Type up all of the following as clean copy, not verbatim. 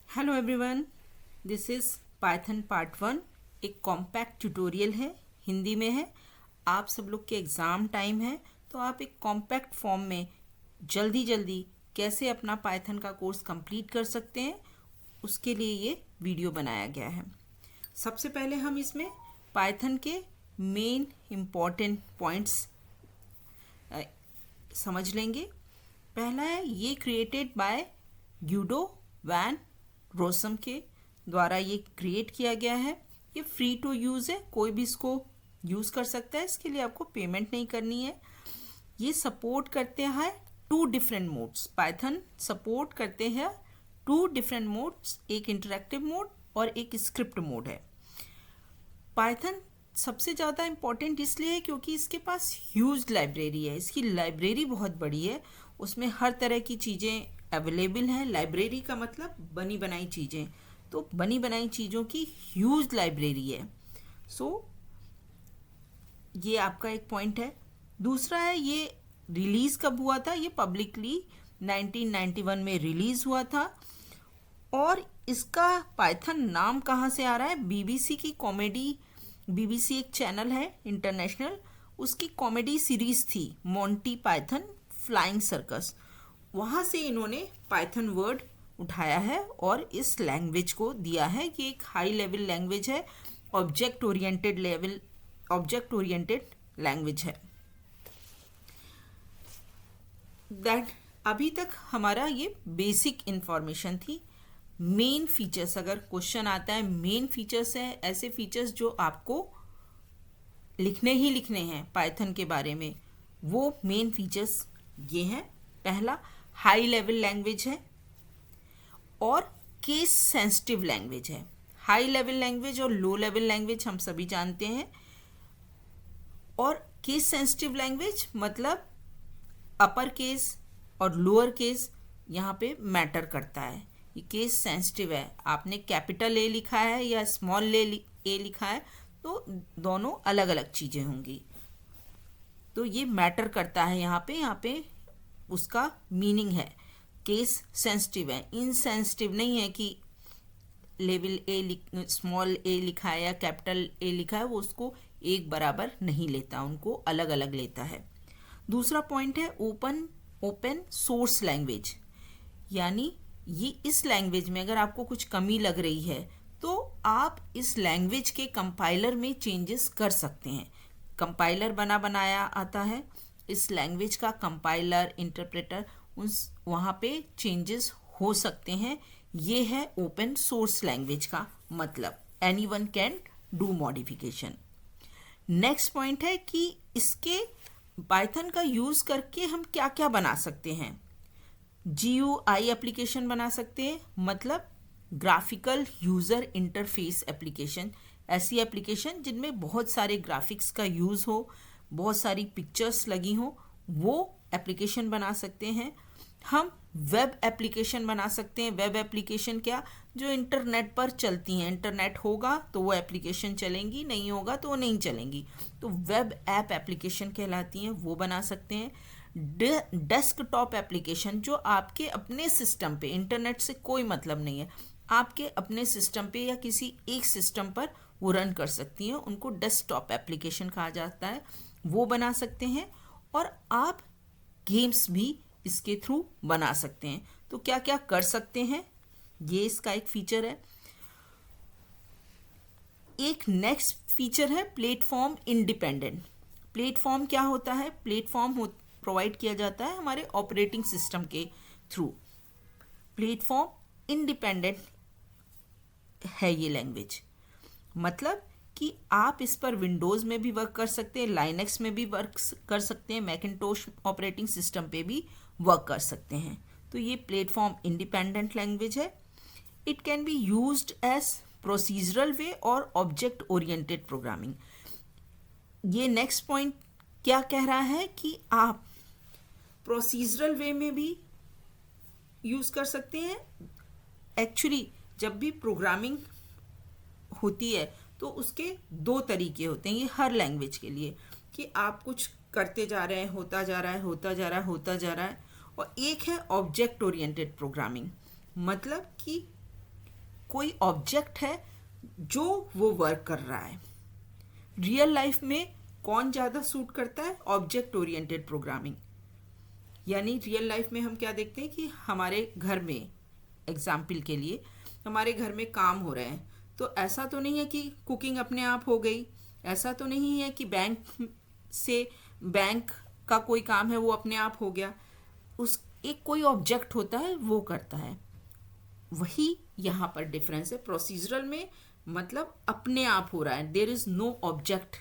Hello everyone, this is Python part 1। एक compact tutorial है, हिंदी में है। आप सब लोग के एग्ज़ाम टाइम है, तो आप एक कॉम्पैक्ट फॉर्म में जल्दी जल्दी कैसे अपना पाइथन का कोर्स कंप्लीट कर सकते हैं, उसके लिए ये वीडियो बनाया गया है। सबसे पहले हम इसमें पाइथन के मेन इम्पॉर्टेंट पॉइंट्स समझ लेंगे। पहला है, ये क्रिएटेड बाय ग्यूडो वैन रोसम के द्वारा ये क्रिएट किया गया है। ये फ्री टू यूज़ है, कोई भी इसको यूज़ कर सकता है, इसके लिए आपको पेमेंट नहीं करनी है। ये सपोर्ट करते हैं two different modes. Python support करते हैं टू डिफरेंट मोड्स, एक इंटरेक्टिव मोड और एक स्क्रिप्ट मोड है। पाइथन सबसे ज़्यादा इम्पॉर्टेंट इसलिए है क्योंकि इसके पास ह्यूज लाइब्रेरी है। इसकी लाइब्रेरी बहुत बड़ी है, उसमें हर तरह की चीज़ें अवेलेबल हैं। लाइब्रेरी का मतलब बनी बनाई चीज़ें, तो बनी बनाई चीज़ों की ह्यूज लाइब्रेरी है। सो ये आपका एक पॉइंट है। दूसरा है, ये रिलीज़ कब हुआ था? ये पब्लिकली 1991 में रिलीज़ हुआ था। और इसका पाइथन नाम कहाँ से आ रहा है? बीबीसी की कॉमेडी, बीबीसी एक चैनल है इंटरनेशनल, उसकी कॉमेडी सीरीज थी मोंटी पाइथन फ्लाइंग सर्कस, वहाँ से इन्होंने पाइथन वर्ड उठाया है और इस लैंग्वेज को दिया है कि एक हाई लेवल लैंग्वेज है, ऑब्जेक्ट ओरिएंटेड लैंग्वेज है। दैट अभी तक हमारा ये बेसिक इंफॉर्मेशन थी। मेन फीचर्स, अगर क्वेश्चन आता है मेन फीचर्स है, ऐसे फीचर्स जो आपको लिखने ही लिखने हैं पाइथन के बारे में, वो मेन फीचर्स ये हैं। पहला, हाई लेवल लैंग्वेज है और केस सेंसिटिव लैंग्वेज है। हाई लेवल लैंग्वेज और लो लेवल लैंग्वेज हम सभी जानते हैं। और केस सेंसिटिव लैंग्वेज मतलब अपर केस और लोअर केस यहाँ पे मैटर करता है। ये केस सेंसिटिव है, आपने कैपिटल ए लिखा है या स्मॉल ए लिखा है तो दोनों अलग अलग चीज़ें होंगी, तो ये मैटर करता है। यहाँ पे उसका मीनिंग है केस सेंसिटिव है, इनसेंसिटिव नहीं है कि लेवल ए स्मॉल ए लिखा है या कैपिटल ए लिखा है वो उसको एक बराबर नहीं लेता, उनको अलग अलग लेता है। दूसरा पॉइंट है ओपन सोर्स लैंग्वेज, यानी ये इस लैंग्वेज में अगर आपको कुछ कमी लग रही है तो आप इस लैंग्वेज के कंपाइलर में चेंजेस कर सकते हैं। कंपाइलर बना बनाया आता है, इस लैंग्वेज का कंपाइलर इंटरप्रेटर उस वहाँ पे चेंजेस हो सकते हैं। ये है ओपन सोर्स लैंग्वेज का मतलब, anyone can do modification. Next point है कि इसके पाइथन का यूज़ करके हम क्या क्या बना सकते हैं। GUI एप्लीकेशन बना सकते हैं, मतलब ग्राफिकल यूज़र इंटरफेस एप्लीकेशन। ऐसी एप्लीकेशन जिनमें बहुत सारे ग्राफिक्स का यूज़ हो, बहुत सारी पिक्चर्स लगी हो, वो एप्लीकेशन बना सकते हैं। हम वेब एप्लीकेशन बना सकते हैं। वेब एप्लीकेशन क्या? जो इंटरनेट पर चलती हैं, इंटरनेट होगा तो वो एप्लीकेशन चलेंगी, नहीं होगा तो वो नहीं चलेंगी, तो वेब ऐप एप्लीकेशन कहलाती हैं, वो बना सकते हैं। डेस्कटॉप एप्लीकेशन जो आपके अपने सिस्टम पे, इंटरनेट से कोई मतलब नहीं है, आपके अपने सिस्टम पे या किसी एक सिस्टम पर वो रन कर सकती हैं, उनको डेस्कटॉप एप्लीकेशन कहा जाता है, वो बना सकते हैं। और आप गेम्स भी इसके थ्रू बना सकते हैं। तो क्या क्या कर सकते हैं, ये इसका एक फीचर है। एक नेक्स्ट फीचर है प्लेटफॉर्म इंडिपेंडेंट। प्लेटफॉर्म क्या होता है? प्लेटफॉर्म प्रोवाइड किया जाता है हमारे ऑपरेटिंग सिस्टम के थ्रू। प्लेटफॉर्म इंडिपेंडेंट है ये लैंग्वेज, मतलब कि आप इस पर विंडोज़ में भी वर्क कर सकते हैं, लाइनक्स में भी वर्क कर सकते हैं, मैकिन्टोश ऑपरेटिंग सिस्टम पे भी वर्क कर सकते हैं। तो ये प्लेटफॉर्म इंडिपेंडेंट लैंग्वेज है। It can be used as procedural way और ऑब्जेक्ट ओरिएंटेड प्रोग्रामिंग। ये नेक्स्ट पॉइंट क्या कह रहा है कि आप प्रोसीजरल वे में भी यूज़ कर सकते हैं। एक्चुअली जब भी प्रोग्रामिंग होती है तो उसके दो तरीके होते हैं, ये हर लैंग्वेज के लिए, कि आप कुछ करते जा रहे हैं, होता जा रहा है, होता जा रहा है, होता जा रहा है। और एक है ऑब्जेक्ट ओरिएंटेड प्रोग्रामिंग, मतलब कि कोई ऑब्जेक्ट है जो वो वर्क कर रहा है। रियल लाइफ में कौन ज़्यादा सूट करता है? Object oriented programming. यानी रियल लाइफ में हम क्या देखते हैं कि हमारे घर में, एग्जाम्पल के लिए, हमारे घर में काम हो रहे हैं, तो ऐसा तो नहीं है कि कुकिंग अपने आप हो गई, ऐसा तो नहीं है कि बैंक का कोई काम है वो अपने आप हो गया। उस एक कोई ऑब्जेक्ट होता है वो करता है। वही यहाँ पर डिफरेंस है। प्रोसीजरल में मतलब अपने आप हो रहा है, there is no object.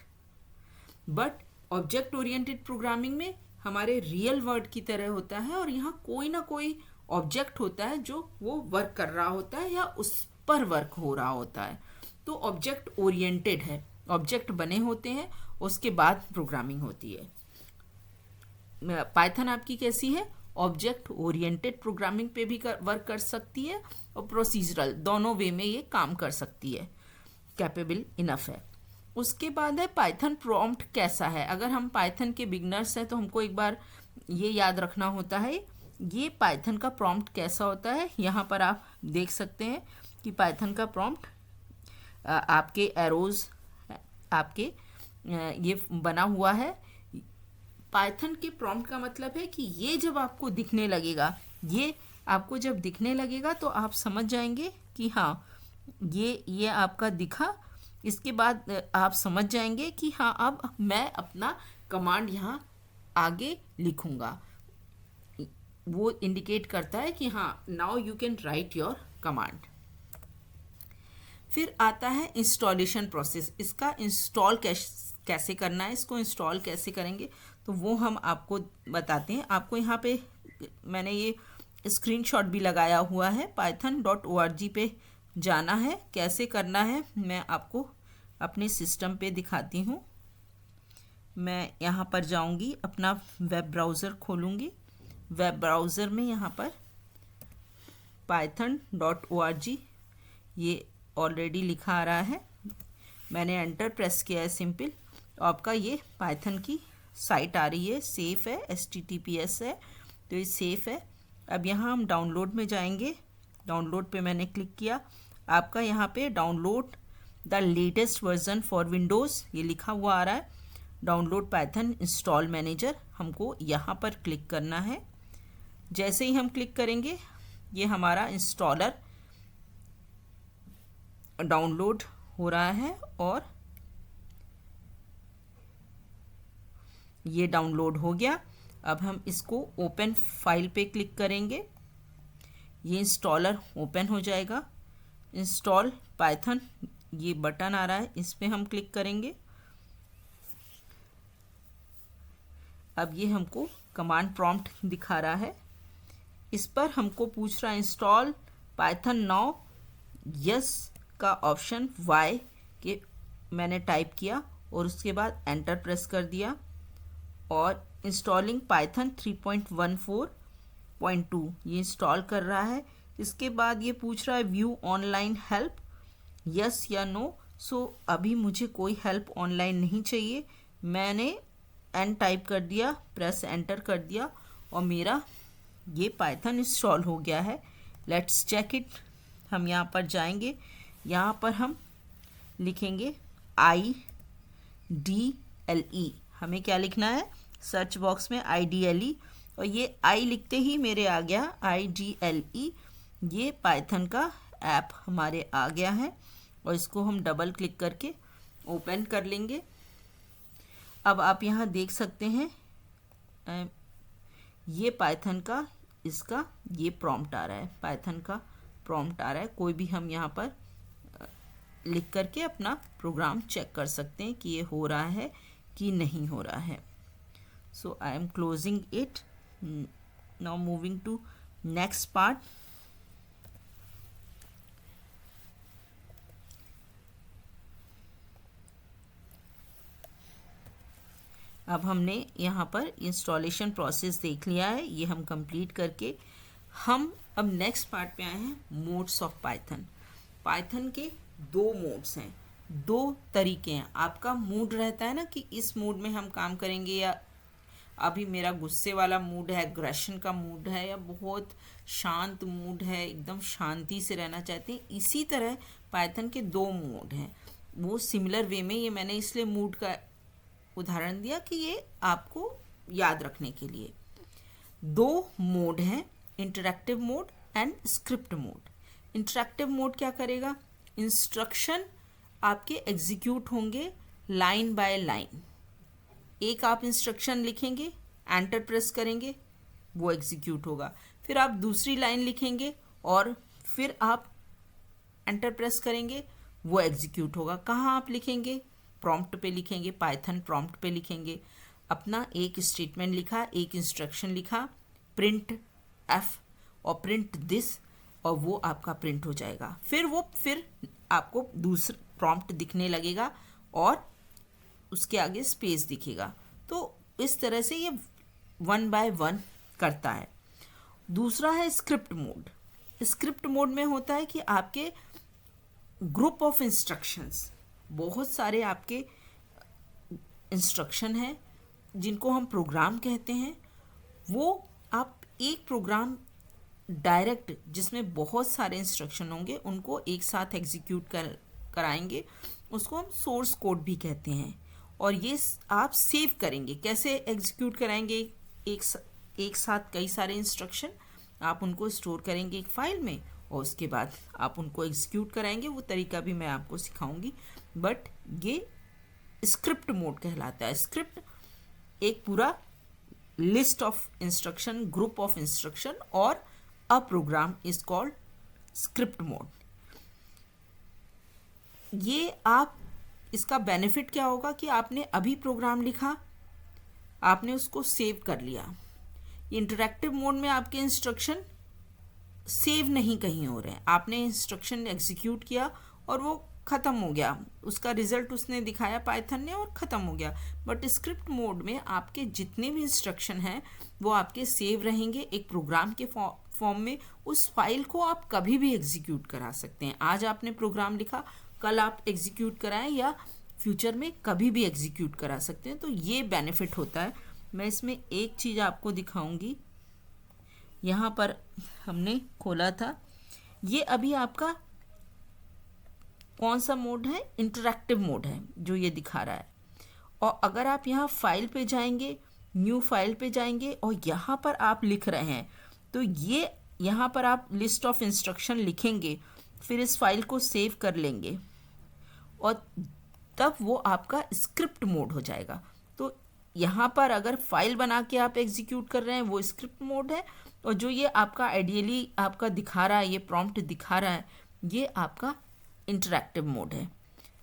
But object oriented programming में हमारे रियल वर्ल्ड की तरह होता है और यहाँ कोई ना कोई ऑब्जेक्ट होता है जो वो वर्क कर रहा होता है या उस पर वर्क हो रहा होता है। तो ऑब्जेक्ट ओरिएंटेड है, ऑब्जेक्ट बने होते हैं, उसके बाद प्रोग्रामिंग होती है। पाइथन आपकी कैसी है? ऑब्जेक्ट ओरिएंटेड प्रोग्रामिंग पे भी वर्क कर सकती है और प्रोसीजरल, दोनों वे में ये काम कर सकती है, कैपेबल इनफ है। उसके बाद है पाइथन प्रॉम्प्ट कैसा है। अगर हम पाइथन के बिगनर्स हैं तो हमको एक बार ये याद रखना होता है ये पाइथन का प्रॉम्प्ट कैसा होता है। यहाँ पर आप देख सकते हैं कि पाइथन का प्रॉम्प्ट आपके एरोज आपके ये बना हुआ है। पाइथन के प्रॉम्प्ट का मतलब है कि ये जब आपको दिखने लगेगा, ये आपको जब दिखने लगेगा तो आप समझ जाएंगे कि हाँ ये आपका दिखा। इसके बाद आप समझ जाएंगे कि हाँ अब मैं अपना कमांड यहाँ आगे लिखूँगा। वो इंडिकेट करता है कि हाँ now you can write your command. फिर आता है इंस्टॉलेशन प्रोसेस। इसका इंस्टॉल कैसे करना है, इसको इंस्टॉल कैसे करेंगे, तो वो हम आपको बताते हैं। आपको यहाँ पे मैंने ये स्क्रीनशॉट भी लगाया हुआ है। python.org पे जाना है। कैसे करना है मैं आपको अपने सिस्टम पे दिखाती हूँ। मैं यहाँ पर जाऊँगी, अपना वेब ब्राउज़र खोलूँगी। वेब ब्राउज़र में यहाँ पर python.org ये ऑलरेडी लिखा आ रहा है। मैंने एंटर प्रेस किया है सिंपल, तो आपका ये पाइथन की साइट आ रही है। सेफ़ है, HTTPS है, तो ये सेफ़ है। अब यहाँ हम डाउनलोड में जाएंगे। डाउनलोड पे मैंने क्लिक किया। आपका यहाँ पे download the latest version for Windows ये लिखा हुआ आ रहा है। डाउनलोड पाइथन इंस्टॉल मैनेजर, हमको यहाँ पर क्लिक करना है। जैसे ही हम क्लिक करेंगे ये हमारा इंस्टॉलर डाउनलोड हो रहा है और ये डाउनलोड हो गया। अब हम इसको ओपन फाइल पे क्लिक करेंगे, ये इंस्टॉलर ओपन हो जाएगा। इंस्टॉल पाइथन ये बटन आ रहा है, इस पे हम क्लिक करेंगे। अब ये हमको कमांड प्रॉम्प्ट दिखा रहा है। इस पर हमको पूछ रहा है इंस्टॉल पाइथन नाउ, यस का ऑप्शन वाई के मैंने टाइप किया और उसके बाद एंटर प्रेस कर दिया और इंस्टॉलिंग पाइथन 3.14.2 ये इंस्टॉल कर रहा है। इसके बाद ये पूछ रहा है व्यू ऑनलाइन हेल्प, यस या नो। सो अभी मुझे कोई हेल्प ऑनलाइन नहीं चाहिए। मैंने एन टाइप कर दिया, प्रेस एंटर कर दिया और मेरा ये पाइथन इंस्टॉल हो गया है। Let's check it. हम यहाँ पर जाएंगे, यहाँ पर हम लिखेंगे IDLE। हमें क्या लिखना है? सर्च बॉक्स में IDLE, और ये आई लिखते ही मेरे आ गया IDLE। ये पाइथन का ऐप हमारे आ गया है और इसको हम डबल क्लिक करके ओपन कर लेंगे। अब आप यहाँ देख सकते हैं ये पाइथन का इसका ये प्रॉम्प्ट आ रहा है, पाइथन का प्रॉम्प्ट आ रहा है। कोई भी हम यहाँ पर लिख करके अपना प्रोग्राम चेक कर सकते हैं कि ये हो रहा है कि नहीं हो रहा है। So I am closing it. Now moving to next part. अब हमने यहाँ पर इंस्टॉलेशन प्रोसेस देख लिया है, ये हम कंप्लीट करके हम अब नेक्स्ट पार्ट पे आए हैं, मोड्स ऑफ पाइथन। पाइथन के दो मोड्स हैं, दो तरीके हैं। आपका मूड रहता है ना कि इस मूड में हम काम करेंगे या अभी मेरा गुस्से वाला मूड है, एग्रेशन का मूड है, या बहुत शांत मूड है, एकदम शांति से रहना चाहते हैं। इसी तरह पाइथन के दो मोड हैं। वो सिमिलर वे में, ये मैंने इसलिए मूड का उदाहरण दिया कि ये आपको याद रखने के लिए। दो मोड हैं, interactive mode and script mode. Interactive mode क्या करेगा? इंस्ट्रक्शन आपके एग्जीक्यूट होंगे लाइन बाय लाइन। एक आप इंस्ट्रक्शन लिखेंगे, एंटर प्रेस करेंगे, वो एग्जीक्यूट होगा। फिर आप दूसरी लाइन लिखेंगे और फिर आप एंटर प्रेस करेंगे, वो एग्जीक्यूट होगा। कहाँ आप लिखेंगे? प्रॉम्प्ट पे लिखेंगे, पाइथन प्रॉम्प्ट पे लिखेंगे। अपना एक स्टेटमेंट लिखा, एक इंस्ट्रक्शन लिखा, प्रिंट एफ और प्रिंट दिस, और वो आपका प्रिंट हो जाएगा। फिर आपको दूसरा प्रॉम्प्ट दिखने लगेगा और उसके आगे स्पेस दिखेगा। तो इस तरह से ये 1 बाय 1 करता है। दूसरा है स्क्रिप्ट मोड। स्क्रिप्ट मोड में होता है कि आपके ग्रुप ऑफ इंस्ट्रक्शंस, बहुत सारे आपके इंस्ट्रक्शन हैं जिनको हम प्रोग्राम कहते हैं। वो आप एक प्रोग्राम डायरेक्ट, जिसमें बहुत सारे इंस्ट्रक्शन होंगे, उनको एक साथ एग्जीक्यूट कराएंगे। उसको हम सोर्स कोड भी कहते हैं। और ये आप सेव करेंगे। कैसे एग्जीक्यूट कराएंगे? एक साथ कई सारे इंस्ट्रक्शन आप उनको स्टोर करेंगे एक फाइल में, और उसके बाद आप उनको एग्जीक्यूट कराएंगे। वो तरीका भी मैं आपको सिखाऊंगी। बट ये स्क्रिप्ट मोड कहलाता है। स्क्रिप्ट एक पूरा list of instruction, group of instruction, और a program is called script mode. ये आप, इसका बेनिफिट क्या होगा कि आपने अभी प्रोग्राम लिखा, आपने उसको सेव कर लिया। इंटरैक्टिव मोड में आपके इंस्ट्रक्शन सेव नहीं कहीं हो रहे हैं। आपने इंस्ट्रक्शन एग्जीक्यूट किया और वो ख़त्म हो गया, उसका रिजल्ट उसने दिखाया पाइथन ने, और ख़त्म हो गया। बट स्क्रिप्ट मोड में आपके जितने भी इंस्ट्रक्शन हैं वो आपके सेव रहेंगे एक प्रोग्राम के फॉर्म में। उस फाइल को आप कभी भी एग्जीक्यूट करा सकते हैं। आज आपने प्रोग्राम लिखा, कल आप एग्जीक्यूट कराएं, या फ्यूचर में कभी भी एग्जीक्यूट करा सकते हैं। तो ये बेनिफिट होता है। मैं इसमें एक चीज़ आपको दिखाऊंगी। यहाँ पर हमने खोला था, ये अभी आपका कौन सा मोड है? इंटरैक्टिव मोड है जो ये दिखा रहा है। और अगर आप यहाँ फाइल पे जाएंगे, न्यू फाइल पे जाएंगे, और यहाँ पर आप लिख रहे हैं, तो ये यहाँ पर आप लिस्ट ऑफ इंस्ट्रक्शन लिखेंगे, फिर इस फाइल को सेव कर लेंगे, और तब वो आपका स्क्रिप्ट मोड हो जाएगा। तो यहाँ पर अगर फाइल बना के आप एग्जीक्यूट कर रहे हैं, वो स्क्रिप्ट मोड है। और जो ये आपका आइडियली आपका दिखा रहा है, ये प्रॉम्प्ट दिखा रहा है, ये आपका इंटरैक्टिव मोड है।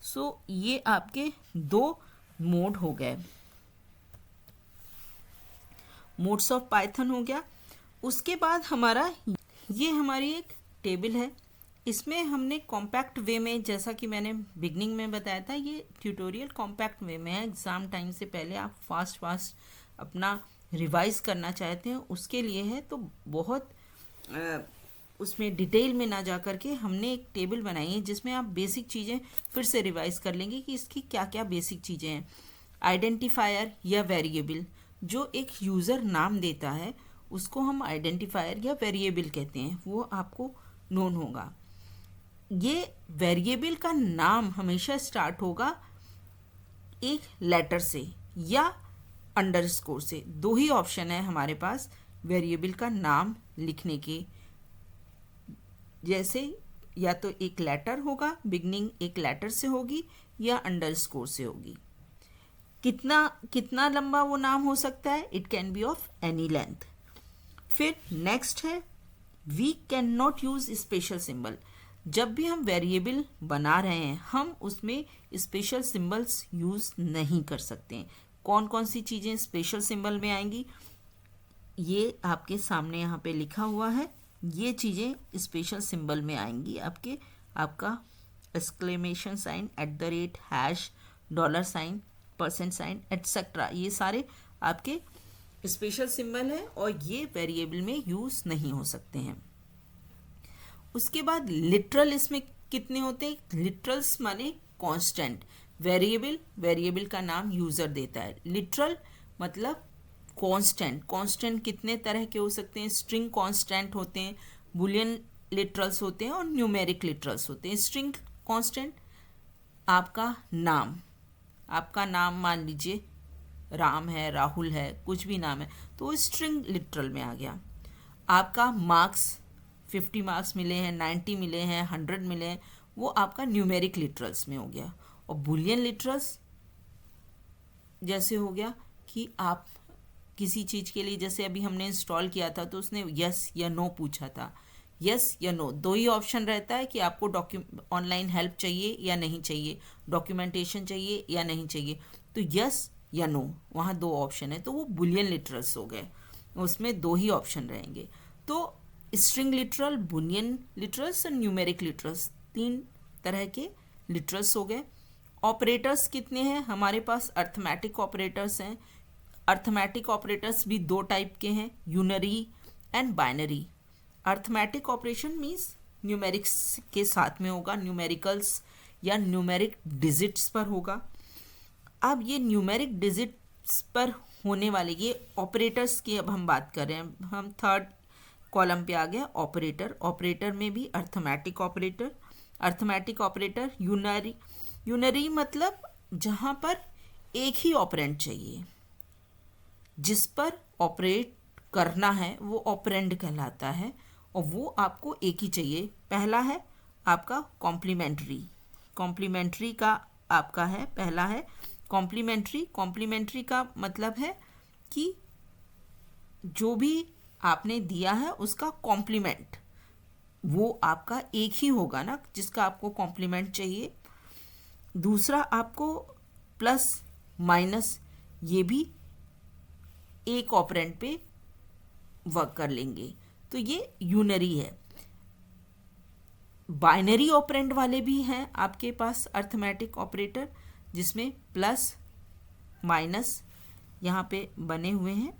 सो ये आपके दो मोड हो गए। मोड्स ऑफ पाइथन हो गया। उसके बाद ये हमारी एक टेबल है। इसमें हमने कॉम्पैक्ट वे में, जैसा कि मैंने बिगनिंग में बताया था, ये ट्यूटोरियल कॉम्पैक्ट वे में है। एग्ज़ाम टाइम से पहले आप फास्ट अपना रिवाइज करना चाहते हैं, उसके लिए है। तो बहुत उसमें डिटेल में ना जा कर के हमने एक टेबल बनाई है जिसमें आप बेसिक चीज़ें फिर से रिवाइज कर लेंगे कि इसकी क्या क्या बेसिक चीज़ें हैं। आइडेंटिफायर या वेरिएबल, जो एक यूज़र नाम देता है उसको हम आइडेंटिफायर या वेरिएबल कहते हैं, वो आपको नोन होगा। ये वेरिएबल का नाम हमेशा स्टार्ट होगा एक लेटर से या अंडरस्कोर से। दो ही ऑप्शन है हमारे पास वेरिएबल का नाम लिखने के। जैसे या तो एक लेटर होगा, बिगनिंग एक लेटर से होगी, या अंडरस्कोर से होगी। कितना लंबा वो नाम हो सकता है? It can be of any length. फिर नेक्स्ट है, we can not use special symbol. जब भी हम वेरिएबल बना रहे हैं, हम उसमें स्पेशल सिंबल्स यूज नहीं कर सकते हैं। कौन कौन सी चीज़ें स्पेशल सिंबल में आएंगी, ये आपके सामने यहाँ पे लिखा हुआ है। ये चीज़ें स्पेशल सिंबल में आएंगी आपका एक्सक्लेमेशन साइन, @ हैश, $, %, एटसेट्रा, ये सारे आपके स्पेशल सिंबल है और ये वेरिएबल में यूज़ नहीं हो सकते हैं। उसके बाद लिटरल, इसमें कितने होते हैं? लिटरल्स माने कांस्टेंट। वेरिएबल का नाम यूज़र देता है। लिटरल मतलब कांस्टेंट कितने तरह के हो सकते हैं? स्ट्रिंग कांस्टेंट होते हैं, बुलियन लिटरल्स होते हैं और न्यूमेरिक लिटरल्स होते हैं। स्ट्रिंग कांस्टेंट आपका नाम मान लीजिए राम है, राहुल है, कुछ भी नाम है, तो वो स्ट्रिंग लिटरल में आ गया। आपका मार्क्स 50 मार्क्स मिले हैं, 90 मिले हैं, 100 मिले हैं, वो आपका न्यूमेरिक लिटरल्स में हो गया। और बुलियन लिटरल्स जैसे हो गया कि आप किसी चीज़ के लिए, जैसे अभी हमने इंस्टॉल किया था तो उसने यस या नो पूछा था। यस या नो, दो ही ऑप्शन रहता है कि आपको ऑनलाइन हेल्प चाहिए या नहीं चाहिए, डॉक्यूमेंटेशन चाहिए या नहीं चाहिए। तो यस या नो, वहाँ दो ऑप्शन है, तो वो बुलियन लिटरल्स हो गए, उसमें दो ही ऑप्शन रहेंगे। तो स्ट्रिंग लिटरल, बुलियन लिटरल्स और न्यूमेरिक लिटरल्स, तीन तरह के लिटरल्स हो गए। ऑपरेटर्स कितने हैं हमारे पास? अर्थमेटिक ऑपरेटर्स हैं। अर्थमेटिक ऑपरेटर्स भी दो टाइप के हैं, unary and binary. Arithmetic operation means numerics के साथ में होगा, न्यूमेरिकल्स या न्यूमेरिक डिजिट्स पर होगा। अब ये न्यूमेरिक डिजिट्स पर होने वाले ये ऑपरेटर्स की अब हम बात कर रहे हैं। हम थर्ड कॉलम पे आ गया ऑपरेटर। ऑपरेटर में भी अर्थमेटिक ऑपरेटर, यूनरी मतलब जहाँ पर एक ही ऑपरेंड चाहिए, जिस पर ऑपरेट करना है वो ऑपरेंड कहलाता है, और वो आपको एक ही चाहिए। पहला है आपका कॉम्प्लीमेंट्री का आपका है, पहला है कॉम्प्लीमेंट्री का मतलब है कि जो भी आपने दिया है उसका कॉम्प्लीमेंट वो आपका एक ही होगा ना, जिसका आपको कॉम्प्लीमेंट चाहिए। दूसरा आपको प्लस माइनस, ये भी एक ऑपरेंड पे वर्क कर लेंगे, तो ये यूनरी है। बाइनरी ऑपरेंड वाले भी हैं आपके पास अर्थमेटिक ऑपरेटर, जिसमें प्लस माइनस यहाँ पे बने हुए हैं,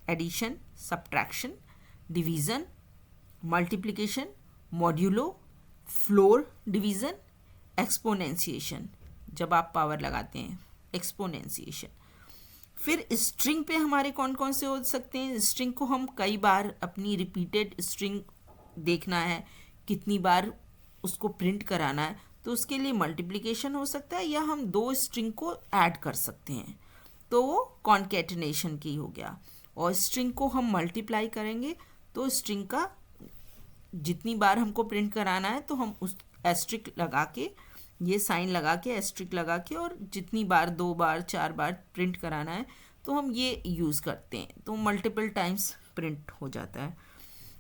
addition, subtraction, division, multiplication, modulo, floor division, exponentiation, जब आप पावर लगाते हैं, एक्सपोनेंशिएशन। फिर स्ट्रिंग पे हमारे कौन कौन से हो सकते हैं? स्ट्रिंग को हम कई बार अपनी रिपीटेड स्ट्रिंग देखना है, कितनी बार उसको प्रिंट कराना है, तो उसके लिए मल्टीप्लिकेशन हो सकता है, या हम दो स्ट्रिंग को ऐड कर सकते हैं, तो वो कॉन्केटिनेशन की हो गया। और स्ट्रिंग को हम मल्टीप्लाई करेंगे तो स्ट्रिंग का जितनी बार हमको प्रिंट कराना है तो हम उस एस्ट्रिक लगा के, ये साइन लगा के, एस्ट्रिक लगा के, और जितनी बार 2 बार 4 बार प्रिंट कराना है तो हम ये यूज़ करते हैं, तो मल्टीपल टाइम्स प्रिंट हो जाता है।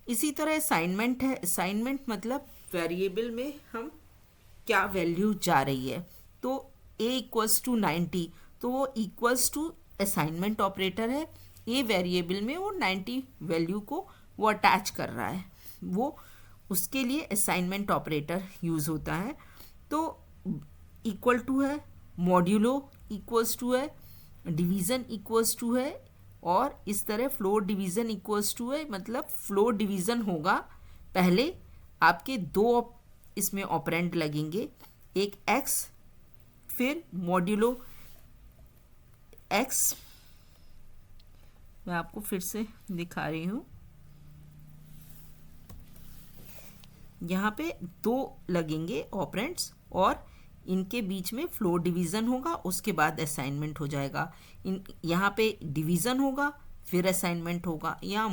इसी तरह असाइनमेंट है। असाइनमेंट मतलब वेरिएबल में हम क्या वैल्यू जा रही है, तो a = 90, तो वो इक्वल्स टू असाइनमेंट ऑपरेटर है। ए वेरिएबल में वो 90 वैल्यू को वो अटैच कर रहा है, वो उसके लिए असाइनमेंट ऑपरेटर यूज़ होता है। तो इक्वल टू है, मॉड्यूलो इक्वल्स टू है, डिवीज़न इक्वल्स टू है, और इस तरह फ्लोर डिवीज़न इक्वल्स टू है। मतलब फ्लोर डिवीज़न होगा, पहले आपके दो इसमें ऑपरेंड लगेंगे, एक x, फिर मॉड्यूलो x, मैं आपको फिर से दिखा रही हूँ, यहाँ पे दो लगेंगे ऑपरेंड्स और इनके बीच में फ्लोर डिवीज़न होगा, उसके बाद असाइनमेंट हो जाएगा। यहाँ पे डिवीज़न होगा फिर असाइनमेंट होगा, यहाँ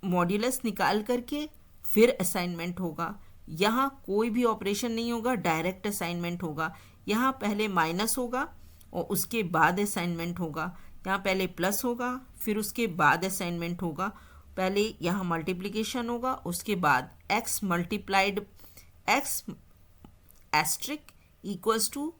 मॉड्यूलस निकाल करके फिर असाइनमेंट होगा। यहाँ कोई भी ऑपरेशन नहीं होगा, डायरेक्ट असाइनमेंट होगा। यहाँ पहले माइनस होगा और उसके बाद असाइनमेंट होगा, यहाँ पहले प्लस होगा फिर उसके बाद असाइनमेंट होगा। पहले यहाँ मल्टीप्लिकेशन होगा, उसके बाद x multiplied x asterisk equals to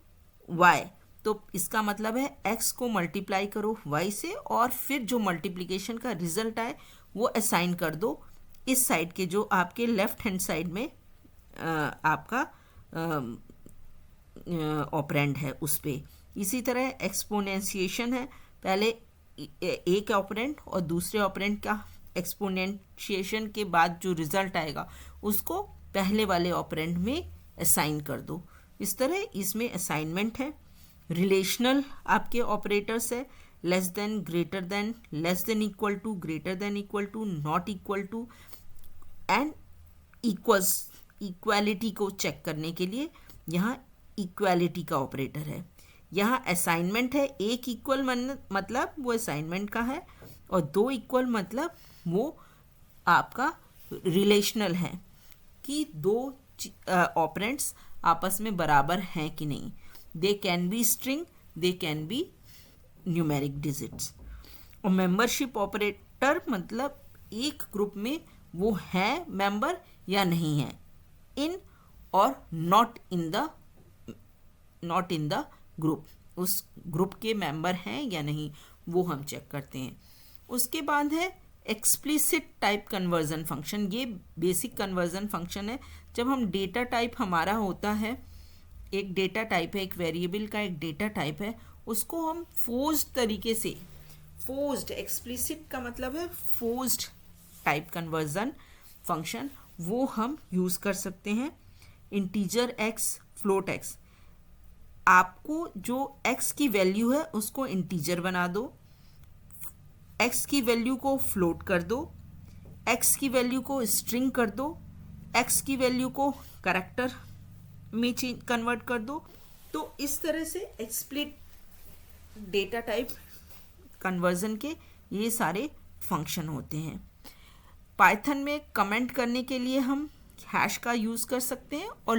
y, तो इसका मतलब है x को मल्टीप्लाई करो y से और फिर जो मल्टीप्लिकेशन का रिजल्ट आए वो असाइन कर दो इस साइड के, जो आपके लेफ्ट हैंड साइड में आपका ऑपरेंड है उस पे। इसी तरह एक्सपोनेंशिएशन है, पहले एक ऑपरेंड और दूसरे ऑपरेंड का एक्सपोनेंशिएशन के बाद जो रिजल्ट आएगा उसको पहले वाले ऑपरेंड में असाइन कर दो। इस तरह इसमें असाइनमेंट है। रिलेशनल आपके ऑपरेटर्स है, less than, greater than, less than equal to, greater than equal to, not equal to and equals, equality को चेक करने के लिए यहाँ इक्वालिटी का ऑपरेटर है। यहाँ असाइनमेंट है, एक इक्वल मतलब वो असाइनमेंट का है, और दो इक्वल मतलब वो आपका रिलेशनल है कि दो ऑपरेंड्स आपस में बराबर हैं कि नहीं। They can be string, they can be numeric digits. और मेंबरशिप ऑपरेटर मतलब एक ग्रुप में वो है मेंबर या नहीं है, इन और नॉट इन द ग्रुप, उस ग्रुप के मेंबर हैं या नहीं वो हम चेक करते हैं। उसके बाद है एक्सप्लिसिट टाइप कन्वर्जन फंक्शन। ये बेसिक कन्वर्जन फंक्शन है। जब हम डेटा टाइप हमारा होता है, एक डेटा टाइप है, एक वेरिएबल का एक डेटा टाइप है, उसको हम फोर्स्ड तरीके से, फोर्स्ड, एक्सप्लिसिट का मतलब है फोर्स्ड टाइप कन्वर्जन फंक्शन, वो हम यूज़ कर सकते हैं। इंटीजर एक्स, फ्लोट एक्स, आपको जो x की वैल्यू है उसको इंटीजर बना दो, x की वैल्यू को फ्लोट कर दो, x की वैल्यू को स्ट्रिंग कर दो, x की वैल्यू को कैरेक्टर में कन्वर्ट कर दो। तो इस तरह से एक्सप्लिट डेटा टाइप कन्वर्जन के ये सारे फंक्शन होते हैं। पाइथन में कमेंट करने के लिए हम हैश का यूज़ कर सकते हैं, और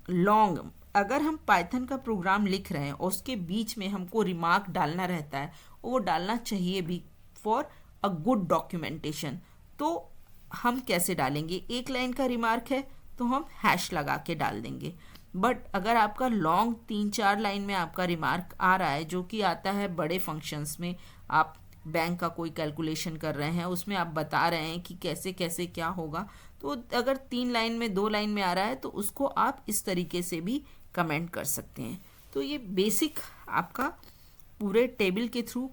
लॉन्ग अगर हम पाइथन का प्रोग्राम लिख रहे हैं और उसके बीच में हमको रिमार्क डालना रहता है, और वो डालना चाहिए भी फॉर अ गुड डॉक्यूमेंटेशन, तो हम कैसे डालेंगे? एक लाइन का रिमार्क है तो हम हैश लगा के डाल देंगे। बट अगर आपका लॉन्ग 3-4 लाइन में आपका रिमार्क आ रहा है, जो कि आता है बड़े फंक्शंस में, आप बैंक का कोई कैलकुलेशन कर रहे हैं, उसमें आप बता रहे हैं कि कैसे कैसे क्या होगा, तो अगर 3 लाइन में 2 लाइन में आ रहा है तो उसको आप इस तरीके से भी कमेंट कर सकते हैं। तो ये बेसिक आपका पूरे टेबल के थ्रू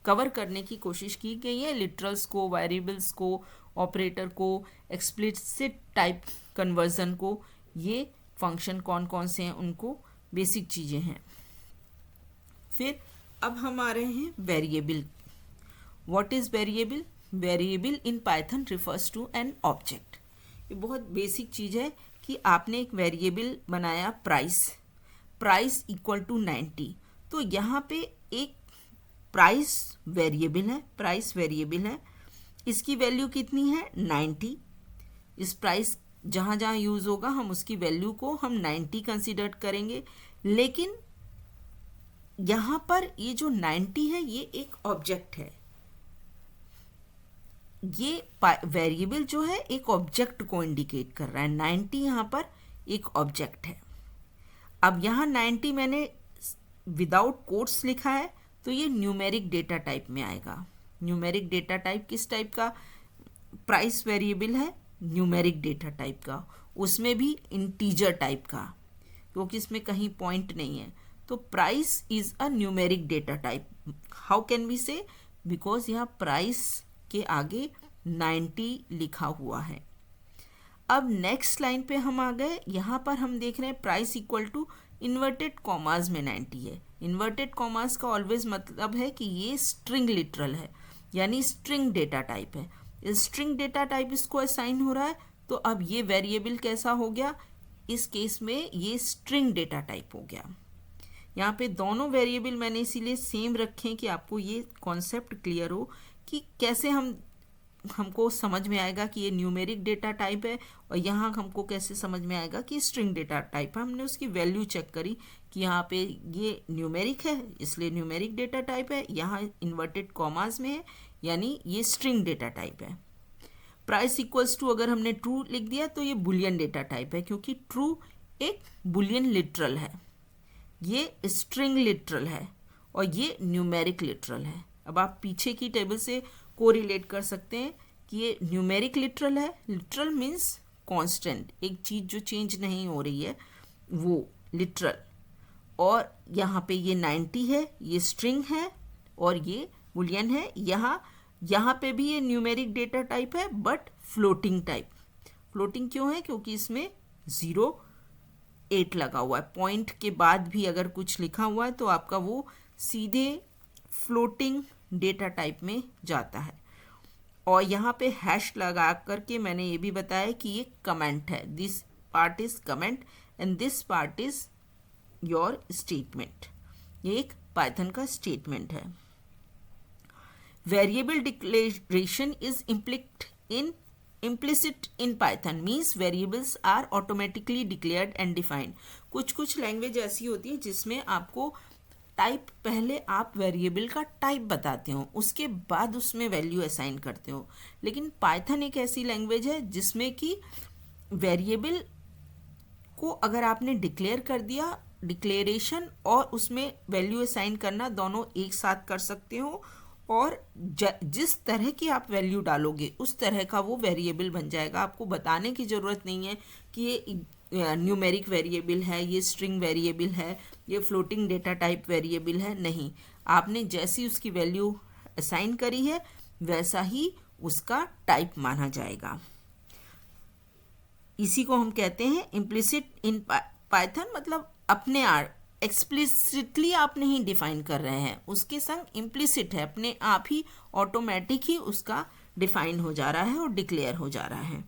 कवर करने की कोशिश की गई है। लिटरल्स को, वेरिएबल्स को, ऑपरेटर को, एक्सप्लिसिट टाइप कन्वर्जन को, ये फंक्शन कौन कौन से हैं उनको बेसिक चीज़ें हैं। फिर अब हम आ रहे हैं variable. What is variable? Variable in Python refers to an object. ये बहुत बेसिक चीज़ है कि आपने एक वेरिएबल बनाया प्राइस इक्वल टू 90, तो यहाँ पे एक प्राइस वेरिएबल है, इसकी वैल्यू कितनी है? 90। इस प्राइस जहाँ जहाँ यूज़ होगा हम उसकी वैल्यू को हम 90 कंसिडर करेंगे। लेकिन यहाँ पर ये जो 90 है ये एक ऑब्जेक्ट है, ये वेरिएबल जो है एक ऑब्जेक्ट को इंडिकेट कर रहा है। 90 यहाँ पर एक ऑब्जेक्ट है। अब यहाँ 90 मैंने विदाउट कोट्स लिखा है, तो ये न्यूमेरिक डेटा टाइप में आएगा। न्यूमेरिक डेटा टाइप किस टाइप का? प्राइस वेरिएबल है, न्यूमेरिक डेटा टाइप का, उसमें भी इंटीजर टाइप का, क्योंकि इसमें कहीं पॉइंट नहीं है। तो price is a numeric data type. How can we say? Because यहाँ प्राइस के आगे 90 लिखा हुआ है। अब नेक्स्ट लाइन पे हम आ गए। यहाँ पर हम देख रहे हैं price equal to inverted commas में 90 है। इन्वर्टेड कॉमास का ऑलवेज मतलब है कि ये स्ट्रिंग लिटरल है, यानी स्ट्रिंग डेटा टाइप है। स्ट्रिंग डेटा टाइप इसको असाइन हो रहा है, तो अब ये वेरिएबल कैसा हो गया? इस केस में ये स्ट्रिंग डेटा टाइप हो गया। यहाँ पे दोनों वेरिएबल मैंने इसीलिए सेम रखे कि आपको ये कॉन्सेप्ट क्लियर हो कि कैसे हमको समझ में आएगा कि ये न्यूमेरिक डेटा टाइप है, और यहाँ हमको कैसे समझ में आएगा कि स्ट्रिंग डेटा टाइप है। हमने उसकी वैल्यू चेक करी कि यहाँ पे ये न्यूमेरिक है इसलिए न्यूमेरिक डेटा टाइप है, यहाँ इन्वर्टेड कॉमास में है यानी ये स्ट्रिंग डेटा टाइप है। प्राइस इक्वल्स टू अगर हमने ट्रू लिख दिया तो ये बुलियन डेटा टाइप है, क्योंकि ट्रू एक बुलियन लिटरल है, ये स्ट्रिंग लिटरल है और ये न्यूमेरिक लिटरल है। अब आप पीछे की टेबल से कोरिलेट कर सकते हैं कि ये न्यूमेरिक लिटरल है। लिटरल मीन्स कांस्टेंट, एक चीज़ जो चेंज नहीं हो रही है वो लिटरल। और यहाँ पे ये 90 है, ये स्ट्रिंग है और ये बुलियन है। यहाँ पे भी ये न्यूमेरिक डेटा टाइप है बट फ्लोटिंग टाइप। फ्लोटिंग क्यों है? क्योंकि इसमें 0.8 लगा हुआ है। पॉइंट के बाद भी अगर कुछ लिखा हुआ है तो आपका वो सीधे फ्लोटिंग डेटा टाइप में जाता है। और यहाँ पे हैश लगा करके मैंने ये भी बताया कि ये कमेंट है, this part is comment and this part is your statement. ये एक पाइथन का स्टेटमेंट है। Variable declaration is implicit in Python means variables are automatically declared and defined। कुछ लैंग्वेज ऐसी होती है जिसमें आपको टाइप, पहले आप वेरिएबल का टाइप बताते हो, उसके बाद उसमें वैल्यू असाइन करते हो। लेकिन पाइथन एक ऐसी लैंग्वेज है जिसमें कि वेरिएबल को अगर आपने डिक्लेयर कर दिया, डिक्लेरेशन और उसमें वैल्यू असाइन करना दोनों एक साथ कर सकते हो, और जिस तरह की आप वैल्यू डालोगे उस तरह का वो वेरिएबल बन जाएगा। आपको बताने की ज़रूरत नहीं है कि ये न्यूमेरिक वेरिएबल है, ये स्ट्रिंग वेरिएबल है, ये फ्लोटिंग डेटा टाइप वेरिएबल है। नहीं, आपने जैसी उसकी वैल्यू असाइन करी है वैसा ही उसका टाइप माना जाएगा। इसी को हम कहते हैं इम्प्लिसिट इन पाइथन, मतलब अपने एक्सप्लिसिटली आप नहीं डिफाइन कर रहे हैं, उसके संग इम्प्लिसिट है, अपने आप ही ऑटोमेटिक ही उसका डिफाइन हो जा रहा है और डिक्लेयर हो जा रहा है।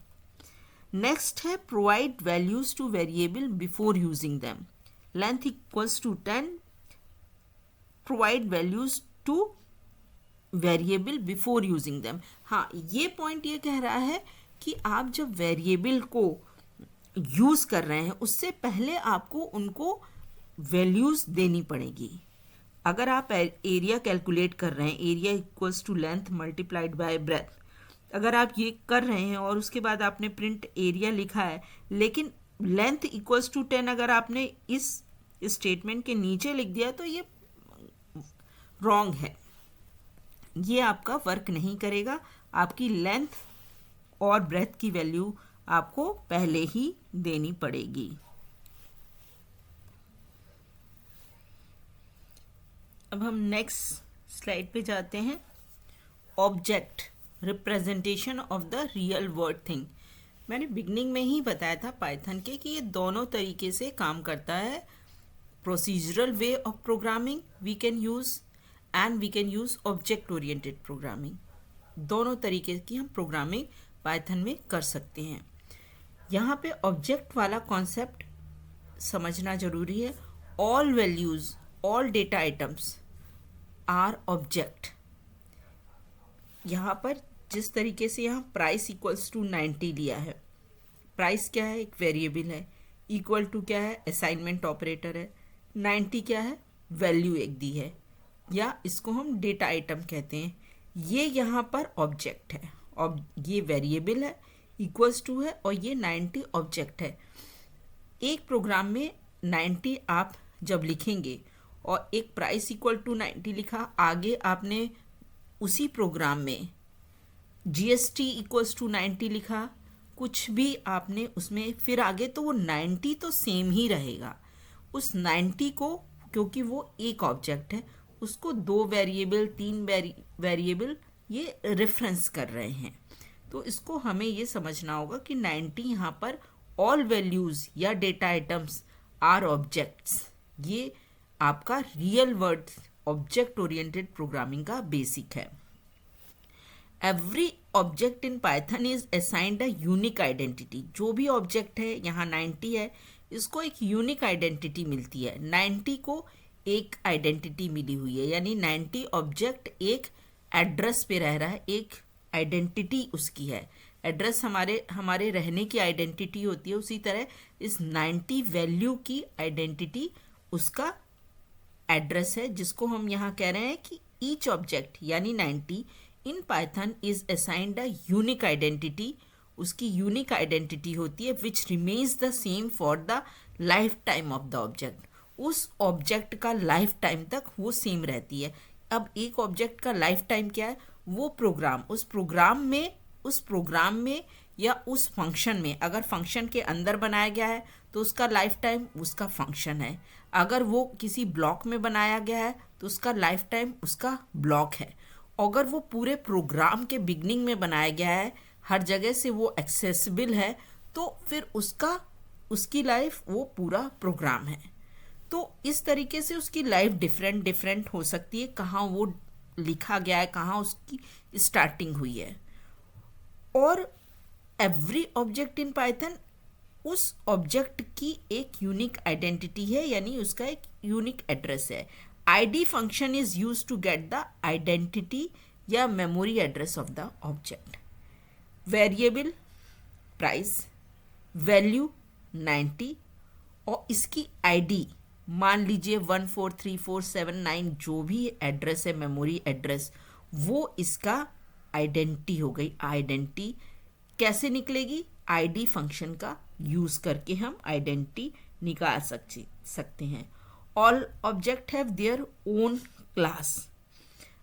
नेक्स्ट है provide values to variable before using them. Length equals to 10, provide values to variable before using them. हाँ, ये पॉइंट ये कह रहा है कि आप जब वेरिएबल को यूज कर रहे हैं उससे पहले आपको उनको वैल्यूज देनी पड़ेगी। अगर आप एरिया कैलकुलेट कर रहे हैं, area equals to length multiplied by breadth, अगर आप ये कर रहे हैं और उसके बाद आपने प्रिंट एरिया लिखा है लेकिन लेंथ इक्वल्स टू 10 अगर आपने इस स्टेटमेंट के नीचे लिख दिया तो ये रॉन्ग है, ये आपका वर्क नहीं करेगा। आपकी लेंथ और ब्रेथ की वैल्यू आपको पहले ही देनी पड़ेगी। अब हम नेक्स्ट स्लाइड पे जाते हैं। Object representation of the real world thing. मैंने बिगनिंग में ही बताया था पाइथन के कि ये दोनों तरीके से काम करता है। Procedural way of programming we can use and we can use object oriented programming. दोनों तरीके की हम प्रोग्रामिंग पाइथन में कर सकते हैं। यहाँ पे ऑब्जेक्ट वाला कॉन्सेप्ट समझना ज़रूरी है। All values, all data items are object. यहाँ पर जिस तरीके से यहाँ प्राइस इक्वल्स टू 90 लिया है, प्राइस क्या है, एक वेरिएबल है, इक्वल टू क्या है, असाइनमेंट ऑपरेटर है, 90 क्या है, वैल्यू एक दी है, या इसको हम डेटा आइटम कहते हैं। ये यहाँ पर ऑब्जेक्ट है, ये वेरिएबल है, इक्वल्स टू है, और ये 90 ऑब्जेक्ट है। एक प्रोग्राम में 90 आप जब लिखेंगे और एक प्राइस इक्वल टू 90 लिखा, आगे आपने उसी प्रोग्राम में GST इक्वल्स टू 90 लिखा, कुछ भी आपने उसमें फिर आगे, तो वो 90 तो सेम ही रहेगा। उस 90 को, क्योंकि वो एक ऑब्जेक्ट है, उसको 2 वेरिएबल 3 वेरिएबल ये रेफरेंस कर रहे हैं। तो इसको हमें ये समझना होगा कि 90 यहाँ पर ऑल वैल्यूज़ या डेटा आइटम्स आर ऑब्जेक्ट्स। ये आपका real world object oriented programming का बेसिक है। Every object in Python is assigned a unique identity. जो भी ऑब्जेक्ट है, यहाँ 90 है, इसको एक यूनिक आइडेंटिटी मिलती है। 90 को एक आइडेंटिटी मिली हुई है, यानी 90 ऑब्जेक्ट एक एड्रेस पे रह रहा है, एक आइडेंटिटी उसकी है। एड्रेस हमारे रहने की आइडेंटिटी होती है, उसी तरह इस 90 वैल्यू की आइडेंटिटी उसका एड्रेस है, जिसको हम यहाँ कह रहे हैं कि ईच ऑब्जेक्ट यानी 90 in Python is assigned a unique identity. उसकी यूनिक आइडेंटिटी होती है which remains the same for the life time of the object. उस ऑब्जेक्ट का लाइफ टाइम तक वो सेम रहती है। अब एक ऑब्जेक्ट का लाइफ टाइम क्या है, वो प्रोग्राम, उस प्रोग्राम में या उस फंक्शन में, अगर फंक्शन के अंदर बनाया गया है तो उसका लाइफ टाइम उसका फंक्शन है, अगर वो किसी ब्लॉक में बनाया गया है तो उसका लाइफ टाइम उसका ब्लॉक है, अगर वो पूरे प्रोग्राम के बिगनिंग में बनाया गया है, हर जगह से वो एक्सेसिबल है, तो फिर उसकी लाइफ वो पूरा प्रोग्राम है। तो इस तरीके से उसकी लाइफ डिफरेंट डिफरेंट हो सकती है, कहाँ वो लिखा गया है, कहाँ उसकी स्टार्टिंग हुई है। और एवरी ऑब्जेक्ट इन पाइथन, उस ऑब्जेक्ट की एक यूनिक आइडेंटिटी है, यानी उसका एक यूनिक एड्रेस है। ID function is use to get the identity या memory address of the object. Variable price, value 90, और इसकी आईडी मान लीजिए 143479, जो भी एड्रेस है मेमोरी एड्रेस, वो इसका आइडेंटिटी हो गई। आइडेंटिटी कैसे निकलेगी? आईडी फंक्शन का यूज करके हम आइडेंटिटी निकाल सकते हैं। All object have their own class.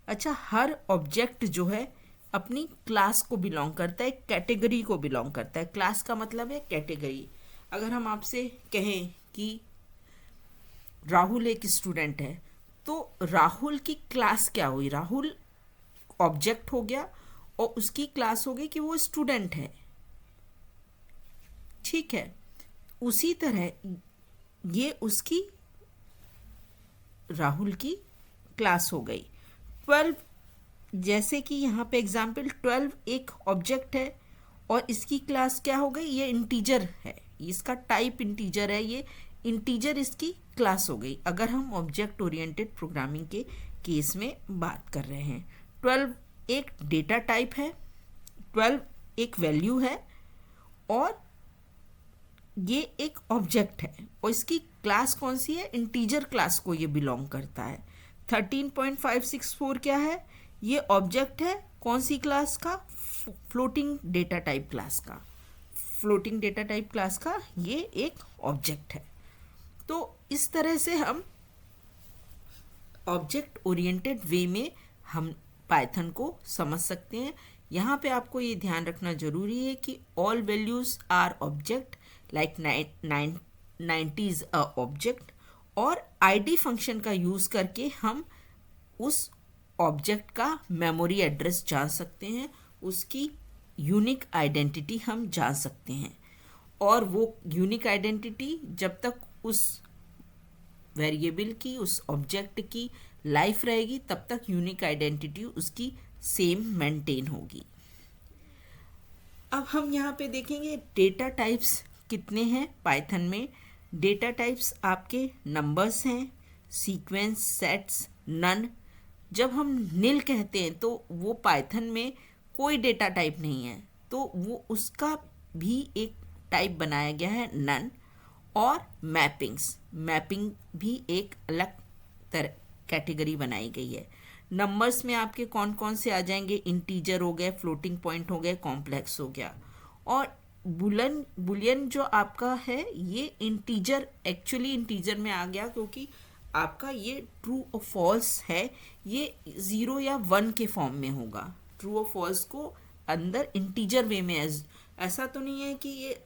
अच्छा, हर ऑब्जेक्ट जो है अपनी क्लास को बिलोंग करता है, कैटेगरी को बिलोंग करता है। क्लास का मतलब है कैटेगरी। अगर हम आपसे कहें कि राहुल एक स्टूडेंट है, तो राहुल की क्लास क्या हुई? राहुल ऑब्जेक्ट हो गया और उसकी क्लास हो गई कि वो स्टूडेंट है। ठीक है, उसी तरह ये उसकी राहुल की क्लास हो गई। 12, जैसे कि यहाँ पे एग्जाम्पल 12 एक ऑब्जेक्ट है और इसकी क्लास क्या हो गई? ये इंटीजर है, इसका टाइप इंटीजर है, ये इंटीजर इसकी क्लास हो गई, अगर हम ऑब्जेक्ट ओरिएंटेड प्रोग्रामिंग के केस में बात कर रहे हैं। 12 एक डेटा टाइप है, 12 एक वैल्यू है, और ये एक ऑब्जेक्ट है और इसकी क्लास कौन सी है? इंटीजर क्लास को ये बिलोंग करता है। 13.564 क्या है? ये ऑब्जेक्ट है कौन सी क्लास का? फ्लोटिंग डेटा टाइप क्लास का। फ्लोटिंग डेटा टाइप क्लास का ये एक ऑब्जेक्ट है। तो इस तरह से हम ऑब्जेक्ट ओरिएंटेड वे में हम पाइथन को समझ सकते हैं। यहाँ पे आपको ये ध्यान रखना जरूरी है कि all values are object, like 90 is a object, और आईडी फंक्शन का यूज करके हम उस ऑब्जेक्ट का मेमोरी एड्रेस जान सकते हैं, उसकी यूनिक आइडेंटिटी हम जान सकते हैं। और वो यूनिक आइडेंटिटी जब तक उस वेरिएबल की, उस ऑब्जेक्ट की लाइफ रहेगी, तब तक यूनिक आइडेंटिटी उसकी सेम मेंटेन होगी। अब हम यहाँ पे देखेंगे डेटा टाइप्स कितने हैं पाइथन में। डेटा टाइप्स आपके नंबर्स हैं, सीक्वेंस, सेट्स, नन। जब हम निल कहते हैं तो वो पाइथन में कोई डेटा टाइप नहीं है, तो वो उसका भी एक टाइप बनाया गया है, नन। और मैपिंग्स, मैपिंग भी एक अलग तरह कैटेगरी बनाई गई है। नंबर्स में आपके कौन कौन से आ जाएंगे? इंटीजर हो गए, फ्लोटिंग पॉइंट हो गए, कॉम्प्लेक्स हो गया। और बुलियन जो आपका है ये इंटीजर, एक्चुअली इंटीजर में आ गया क्योंकि आपका ये ट्रू और फॉल्स है, ये 0 या 1 के फॉर्म में होगा। ट्रू और फॉल्स को अंदर इंटीजर वे में ऐसा तो नहीं है कि ये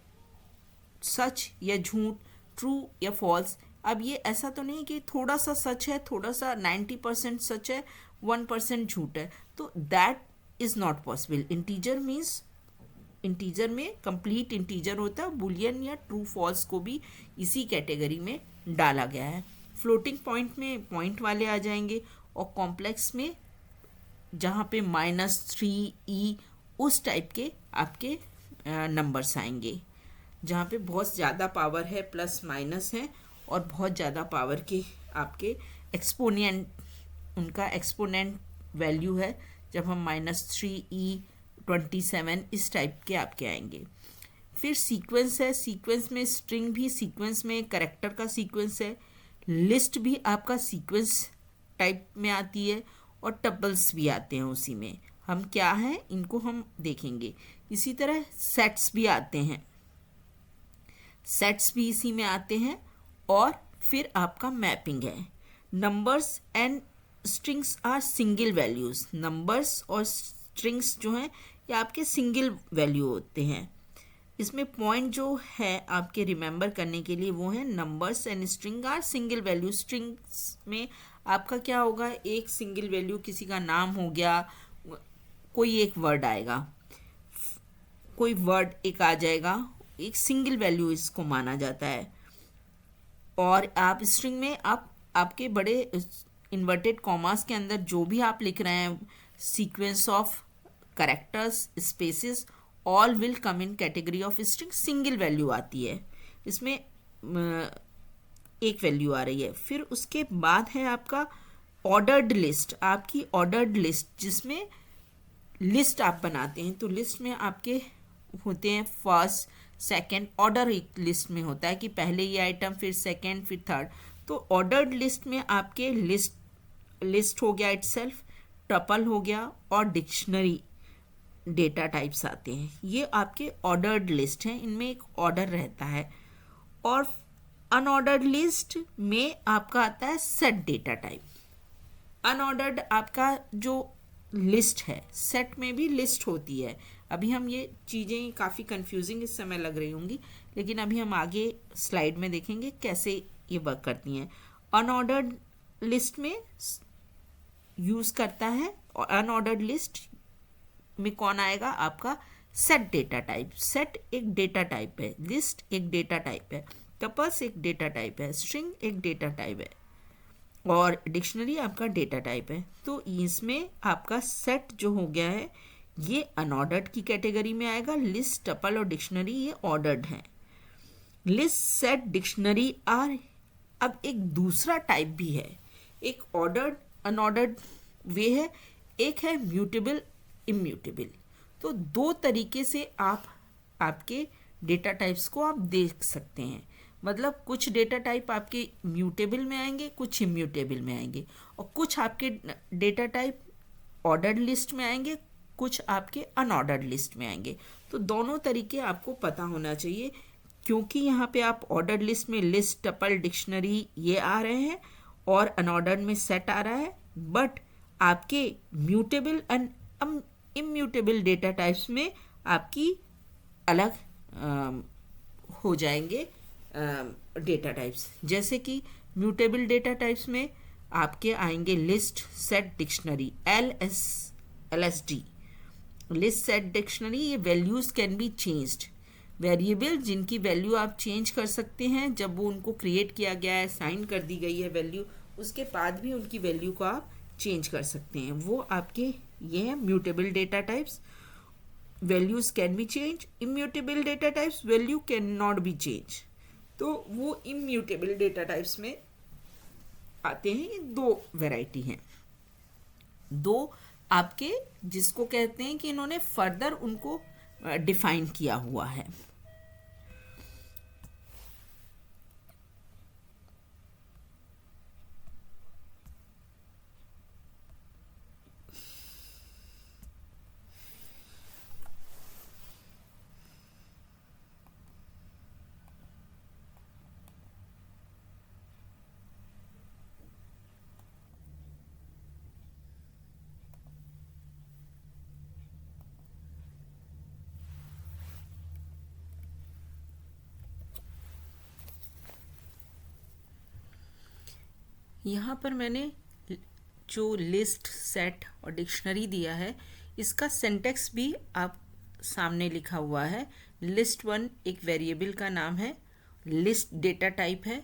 सच या झूठ, ट्रू या फॉल्स। अब ये ऐसा तो नहीं कि थोड़ा सा सच है, थोड़ा सा 90% सच है, 1% झूठ है, तो that is not possible. Integer means integer में कंप्लीट इंटीजर होता है। बुलियन या ट्रू फॉल्स को भी इसी कैटेगरी में डाला गया है। फ्लोटिंग पॉइंट में पॉइंट वाले आ जाएंगे, और कॉम्प्लेक्स में जहाँ पे -3e उस टाइप के आपके नंबर्स आएंगे, जहाँ पे बहुत ज़्यादा पावर है, प्लस माइनस है, और बहुत ज़्यादा पावर के आपके एक्सपोनेंट, उनका एक्सपोनेंट वैल्यू है, जब हम -3e 27 इस टाइप के आपके आएंगे। फिर सीक्वेंस है, सीक्वेंस में स्ट्रिंग भी सीक्वेंस में, कैरेक्टर का सीक्वेंस है, लिस्ट भी आपका सीक्वेंस टाइप में आती है, और टपल्स भी आते हैं उसी में। हम क्या हैं इनको हम देखेंगे। इसी तरह सेट्स भी आते हैं, सेट्स भी इसी में आते हैं। और फिर आपका मैपिंग है। Numbers and strings are single values. Numbers और स्ट्रिंग्स जो हैं ये आपके सिंगल वैल्यू होते हैं। इसमें पॉइंट जो है आपके रिमेंबर करने के लिए वो है numbers and string are single value. Strings में आपका क्या होगा? एक सिंगल वैल्यू, किसी का नाम हो गया, कोई एक वर्ड आएगा, कोई वर्ड एक आ जाएगा, एक सिंगल वैल्यू इसको माना जाता है। और आप स्ट्रिंग में आप आपके बड़े इन्वर्टेड कॉमास के अंदर जो भी आप लिख रहे हैं, sequence of characters, spaces, all will come in category of string. Single value आती है इसमें, एक वैल्यू आ रही है। फिर उसके बाद है आपका ऑर्डर्ड लिस्ट, आपकी ऑर्डर्ड लिस्ट जिसमें लिस्ट आप बनाते हैं। तो लिस्ट में आपके होते हैं फर्स्ट सेकंड, ऑर्डर एक लिस्ट में होता है कि पहले ये आइटम, फिर सेकंड, फिर थर्ड। तो ऑर्डर्ड लिस्ट में आपके लिस्ट हो गया इटसेल्फ, टपल हो गया और डिक्शनरी डेटा टाइप्स आते हैं। ये आपके ऑर्डर्ड लिस्ट हैं, इनमें एक ऑर्डर रहता है। और अनऑर्डर्ड लिस्ट में आपका आता है सेट डेटा टाइप। अनऑर्डर्ड आपका जो लिस्ट है, सेट में भी लिस्ट होती है। अभी हम ये चीज़ें काफ़ी कंफ्यूजिंग इस समय लग रही होंगी, लेकिन अभी हम आगे स्लाइड में देखेंगे कैसे ये वर्क करती हैं। अनऑर्डर्ड लिस्ट में यूज़ करता है, और अनऑर्डर्ड लिस्ट में कौन आएगा? आपका सेट डेटा टाइप। सेट एक डेटा टाइप है, लिस्ट एक डेटा टाइप है, टपल्स एक डेटा टाइप है, स्ट्रिंग एक डेटा टाइप है, और डिक्शनरी आपका डेटा टाइप है। तो इसमें आपका सेट जो हो गया है ये अनऑर्डर्ड की कैटेगरी में आएगा। लिस्ट, टपल और डिक्शनरी ये ऑर्डर्ड हैं। List, set, dictionary are. अब एक दूसरा टाइप भी है, एक ऑर्डर्ड अनऑर्डर्ड वे है, एक है म्यूटेबल इम्यूटेबल। तो दो तरीके से आप आपके डेटा टाइप्स को आप देख सकते हैं। मतलब कुछ डेटा टाइप आपके म्यूटेबल में आएंगे, कुछ इम्यूटेबल में आएंगे, और कुछ आपके डेटा टाइप ऑर्डर्ड लिस्ट में आएंगे, कुछ आपके अनऑर्डर्ड लिस्ट में आएंगे। तो दोनों तरीके आपको पता होना चाहिए, क्योंकि यहाँ पे आप ऑर्डर्ड लिस्ट में लिस्ट, टपल, डिक्शनरी ये आ रहे हैं, और अनऑर्डर्ड में सेट आ रहा है। बट आपके mutable and immutable data types में आपकी अलग हो जाएंगे डेटा टाइप्स। जैसे कि म्यूटेबल डेटा टाइप्स में आपके आएंगे list, set, dictionary, LSD। List, set, dictionary ये values can be changed. Variable जिनकी वैल्यू आप चेंज कर सकते हैं, जब वो उनको क्रिएट किया गया है, साइन कर दी गई है वैल्यू, उसके बाद भी उनकी वैल्यू को आप चेंज कर सकते हैं। वो आपके ये हैं mutable data types. Values can B change. Immutable data types value can not be change. तो वो इम्यूटेबल डेटा टाइप्स में आते हैं। ये दो वैरायटी हैं, दो आपके जिसको कहते हैं कि इन्होंने फर्दर उनको डिफाइन किया हुआ है। यहाँ पर मैंने जो लिस्ट, सेट और डिक्शनरी दिया है, इसका सिंटैक्स भी आप सामने लिखा हुआ है। लिस्ट 1 एक वेरिएबल का नाम है, लिस्ट डेटा टाइप है,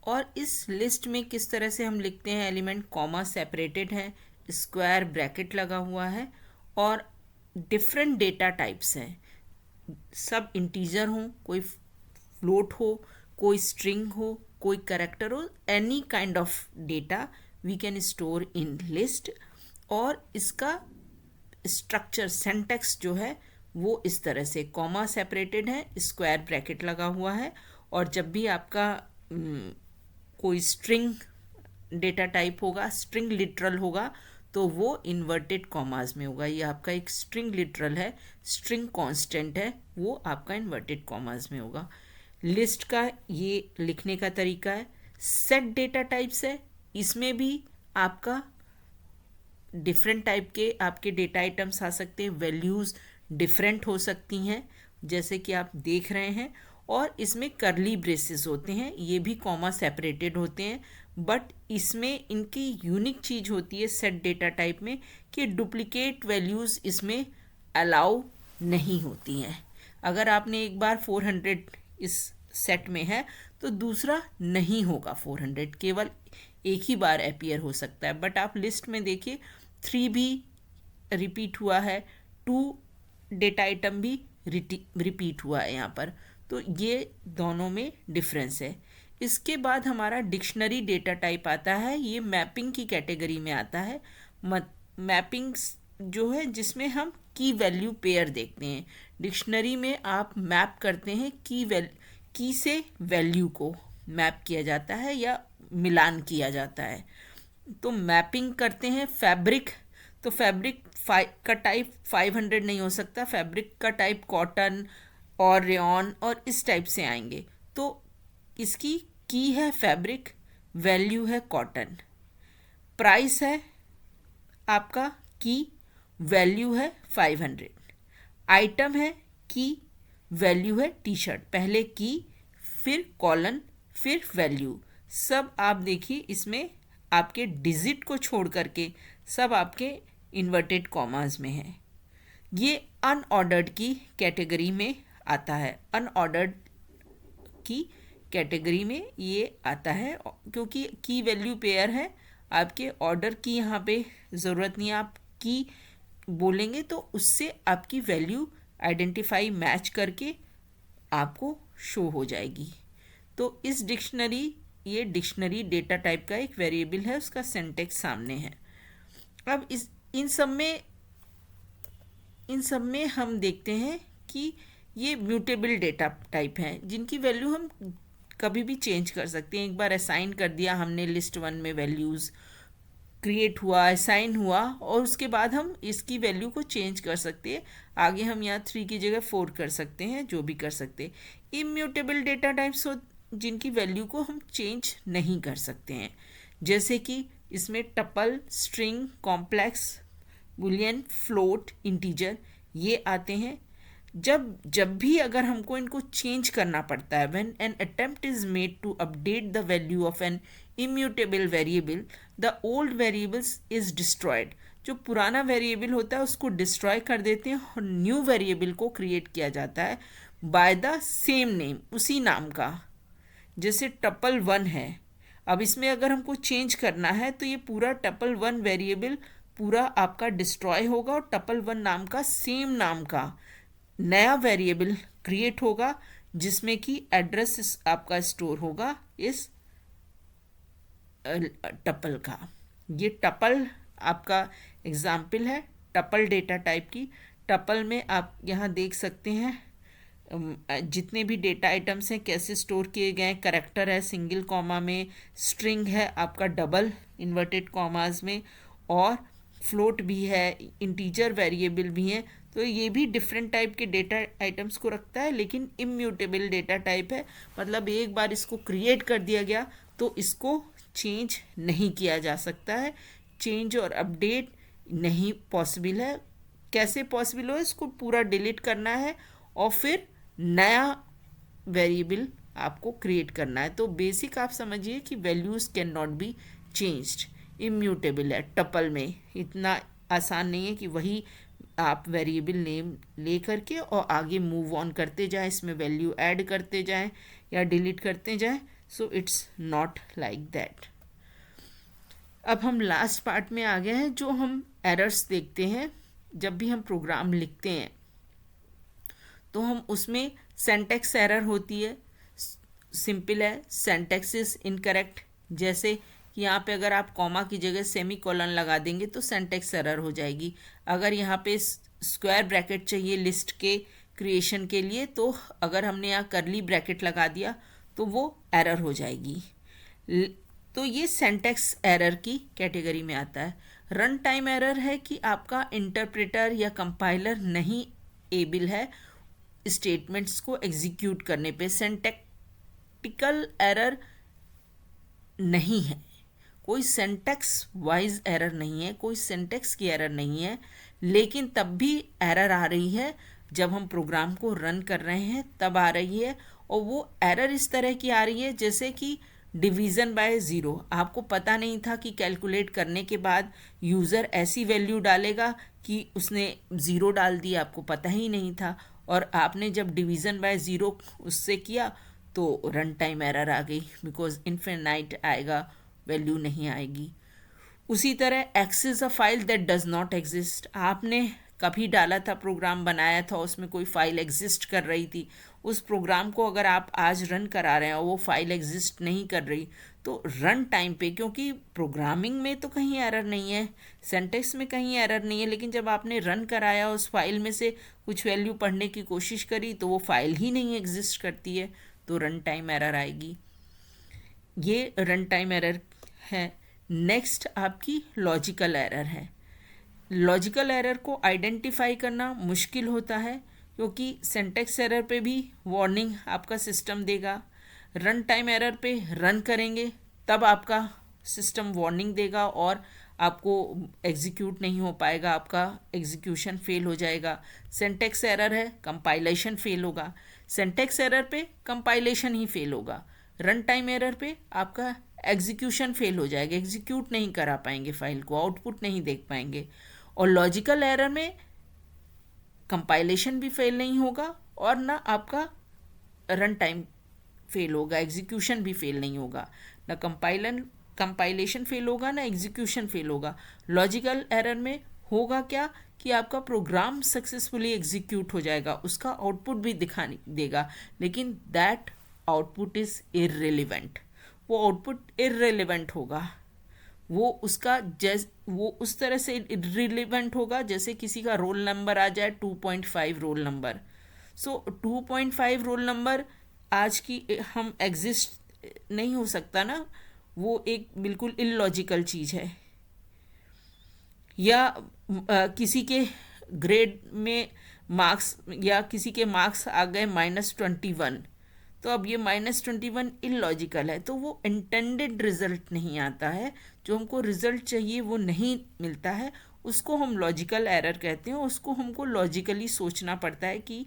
और इस लिस्ट में किस तरह से हम लिखते हैं, एलिमेंट कॉमा सेपरेटेड है, स्क्वायर ब्रैकेट लगा हुआ है, और डिफरेंट डेटा टाइप्स हैं। सब इंटीजर हो, कोई फ्लोट हो, कोई स्ट्रिंग हो, कोई कैरेक्टर हो, any kind of data we can store in list. और इसका स्ट्रक्चर सिंटैक्स जो है वो इस तरह से, कॉमा सेपरेटेड है, स्क्वायर ब्रैकेट लगा हुआ है, और जब भी आपका कोई स्ट्रिंग डेटा टाइप होगा, स्ट्रिंग लिटरल होगा, तो वो इन्वर्टेड कॉमास में होगा। ये आपका एक स्ट्रिंग लिटरल है, स्ट्रिंग कांस्टेंट है, वो आपका इन्वर्टेड कॉमास में होगा। लिस्ट का ये लिखने का तरीका है। सेट डेटा टाइप्स है, इसमें भी आपका डिफरेंट टाइप के आपके डेटा आइटम्स आ सकते हैं, वैल्यूज़ डिफरेंट हो सकती हैं जैसे कि आप देख रहे हैं, और इसमें करली ब्रेसेस होते हैं, ये भी कॉमा सेपरेटेड होते हैं। बट इसमें इनकी यूनिक चीज़ होती है सेट डेटा टाइप में कि डुप्लीकेट वैल्यूज़ इसमें अलाउ नहीं होती हैं। अगर आपने एक बार 400 इस सेट में है तो दूसरा नहीं होगा 400, केवल एक ही बार अपीयर हो सकता है। बट आप लिस्ट में देखिए 3 भी रिपीट हुआ है, 2 डेटा आइटम भी रिपीट हुआ है यहाँ पर, तो ये दोनों में डिफरेंस है। इसके बाद हमारा डिक्शनरी डेटा टाइप आता है, ये मैपिंग की कैटेगरी में आता है। मैपिंग जो है जिसमें हम की वैल्यू पेयर देखते हैं। डिक्शनरी में आप मैप करते हैं की से वैल्यू को मैप किया जाता है या मिलान किया जाता है। तो मैपिंग करते हैं फैब्रिक, तो फैब्रिक का टाइप 500 नहीं हो सकता, फैब्रिक का टाइप कॉटन और रेयॉन और इस टाइप से आएंगे। तो इसकी की है फैब्रिक, वैल्यू है कॉटन, प्राइस है आपका की, वैल्यू है 500, आइटम है की, वैल्यू है टी शर्ट। पहले की, फिर कॉलन, फिर वैल्यू। सब आप देखिए इसमें आपके डिजिट को छोड़ करके सब आपके इन्वर्टेड कॉमास में है। ये अनऑर्डर्ड की कैटेगरी में आता है, अनऑर्डर्ड की कैटेगरी में ये आता है क्योंकि की वैल्यू पेयर है। आपके ऑर्डर की यहाँ पे ज़रूरत नहीं है, आप की बोलेंगे तो उससे आपकी वैल्यू आइडेंटिफाई मैच करके आपको शो हो जाएगी। तो इस डिक्शनरी, ये डिक्शनरी डेटा टाइप का एक वेरिएबल है, उसका सिंटैक्स सामने है। अब इन सब में हम देखते हैं कि ये म्यूटेबल डेटा टाइप हैं जिनकी वैल्यू हम कभी भी चेंज कर सकते हैं। एक बार असाइन कर दिया हमने लिस्ट 1 में, वैल्यूज़ क्रिएट हुआ, असाइन हुआ, और उसके बाद हम इसकी वैल्यू को चेंज कर सकते हैं। आगे हम यहाँ 3 की जगह 4 कर सकते हैं, जो भी कर सकते हैं। इम्यूटेबल डेटा टाइप्स हो जिनकी वैल्यू को हम चेंज नहीं कर सकते हैं, जैसे कि इसमें tuple, string, complex, Boolean, float, integer, ये आते हैं। जब भी अगर हमको इनको चेंज करना पड़ता है, when an attempt is made to update the value of an immutable variable, the old variables is destroyed. जो पुराना वेरिएबल होता है उसको डिस्ट्रॉय कर देते हैं और न्यू वेरिएबल को क्रिएट किया जाता है बाय द सेम नेम, उसी नाम का। जैसे टपल 1 है, अब इसमें अगर हमको चेंज करना है तो ये पूरा टपल 1 वेरिएबल पूरा आपका डिस्ट्रॉय होगा और टपल 1 नाम का सेम नाम का नया वेरिएबल क्रिएट होगा जिसमें कि एड्रेस आपका स्टोर होगा इस टपल का। ये टपल आपका एग्जाम्पल है टपल डेटा टाइप की। टपल में आप यहाँ देख सकते हैं जितने भी डेटा आइटम्स हैं कैसे स्टोर किए गए हैं। कैरेक्टर है सिंगल कॉमा में, स्ट्रिंग है आपका डबल इन्वर्टेड कॉमास में, और फ्लोट भी है, इंटीजर वेरिएबल भी हैं। तो ये भी डिफरेंट टाइप के डेटा आइटम्स को रखता है, लेकिन इम्यूटेबल डेटा टाइप है। मतलब एक बार इसको क्रिएट कर दिया गया तो इसको चेंज नहीं किया जा सकता है, चेंज और अपडेट नहीं पॉसिबल है। कैसे पॉसिबल हो, इसको पूरा डिलीट करना है और फिर नया वेरिएबल आपको क्रिएट करना है। तो बेसिक आप समझिए कि values can not be changed, immutable है। टपल में इतना आसान नहीं है कि वही आप वेरिएबल नेम ले करके और आगे मूव ऑन करते जाएं, इसमें वैल्यू ऐड करते जाएं या डिलीट करते जाएं। So it's not like that. अब हम लास्ट पार्ट में आ गए हैं, जो हम एरर्स देखते हैं जब भी हम प्रोग्राम लिखते हैं। तो हम उसमें सिंटैक्स एरर होती है, सिंपल है, सिंटैक्स इज इनकरेक्ट। जैसे कि यहाँ पे अगर आप कॉमा की जगह सेमी कॉलन लगा देंगे तो सिंटैक्स एरर हो जाएगी। अगर यहाँ पे स्क्वायर ब्रैकेट चाहिए लिस्ट के क्रिएशन के लिए, तो अगर हमने यहाँ करली ब्रैकेट लगा दिया तो वो एरर हो जाएगी। तो ये सिंटैक्स एरर की कैटेगरी में आता है। रन टाइम एरर है कि आपका इंटरप्रेटर या कंपाइलर नहीं एबल है स्टेटमेंट्स को एग्जीक्यूट करने पे। सिंटैक्टिकल एरर नहीं है, कोई सिंटैक्स वाइज एरर नहीं है, कोई सिंटैक्स की एरर नहीं है, लेकिन तब भी एरर आ रही है जब हम प्रोग्राम को रन कर रहे हैं तब आ रही है। और वो एरर इस तरह की आ रही है जैसे कि डिवीज़न बाय ज़ीरो। आपको पता नहीं था कि कैलकुलेट करने के बाद यूज़र ऐसी वैल्यू डालेगा कि उसने ज़ीरो डाल दिया, आपको पता ही नहीं था। और आपने जब डिवीज़न बाय ज़ीरो उससे किया तो रन टाइम एरर आ गई, बिकॉज इनफिनाइट आएगा, वैल्यू नहीं आएगी। उसी तरह x is a file that does not exist. आपने कभी डाला था, प्रोग्राम बनाया था, उसमें कोई फाइल एग्जिस्ट कर रही थी, उस प्रोग्राम को अगर आप आज रन करा रहे हैं और वो फाइल एग्जिस्ट नहीं कर रही, तो रन टाइम पे, क्योंकि प्रोग्रामिंग में तो कहीं एरर नहीं है, सिंटैक्स में कहीं एरर नहीं है, लेकिन जब आपने रन कराया उस फाइल में से कुछ वैल्यू पढ़ने की कोशिश करी तो वो फाइल ही नहीं एग्जिस्ट करती है, तो रन टाइम एरर आएगी। ये रन टाइम एरर है। नेक्स्ट आपकी लॉजिकल एरर है। लॉजिकल एरर को आइडेंटिफाई करना मुश्किल होता है, क्योंकि सिंटैक्स एरर पे भी वार्निंग आपका सिस्टम देगा, रन टाइम एरर पे रन करेंगे तब आपका सिस्टम वार्निंग देगा और आपको एग्जीक्यूट नहीं हो पाएगा, आपका एग्जीक्यूशन फेल हो जाएगा। सिंटैक्स एरर है, कंपाइलेशन फेल होगा। सिंटैक्स एरर पे कंपाइलेशन ही फेल होगा, रन टाइम एरर पे आपका एग्जीक्यूशन फेल हो जाएगा, एग्जीक्यूट नहीं करा पाएंगे फाइल को, आउटपुट नहीं देख पाएंगे। और लॉजिकल एरर में कंपाइलेशन भी फेल नहीं होगा और ना आपका रन टाइम फेल होगा, एग्जीक्यूशन भी फेल नहीं होगा, ना कंपाइलेशन फेल होगा ना एग्जीक्यूशन फेल होगा। लॉजिकल एरर में होगा क्या कि आपका प्रोग्राम सक्सेसफुली एग्जीक्यूट हो जाएगा, उसका आउटपुट भी दिखाने देगा, लेकिन दैट आउटपुट इज़ इररिलेवेंट। वो आउटपुट इररिलेवेंट होगा, वो उस तरह से इररिलेवेंट होगा जैसे किसी का रोल नंबर आ जाए 2.5 रोल नंबर। सो 2.5 रोल नंबर आज की हम एग्जिस्ट नहीं हो सकता ना, वो एक बिल्कुल इलॉजिकल चीज़ है। या किसी के ग्रेड में मार्क्स, या किसी के मार्क्स आ गए -21, तो अब ये -21 इलॉजिकल है, तो वो इंटेंडेड रिजल्ट नहीं आता है, जो हमको रिजल्ट चाहिए वो नहीं मिलता है, उसको हम लॉजिकल एरर कहते हैं। उसको हमको लॉजिकली सोचना पड़ता है कि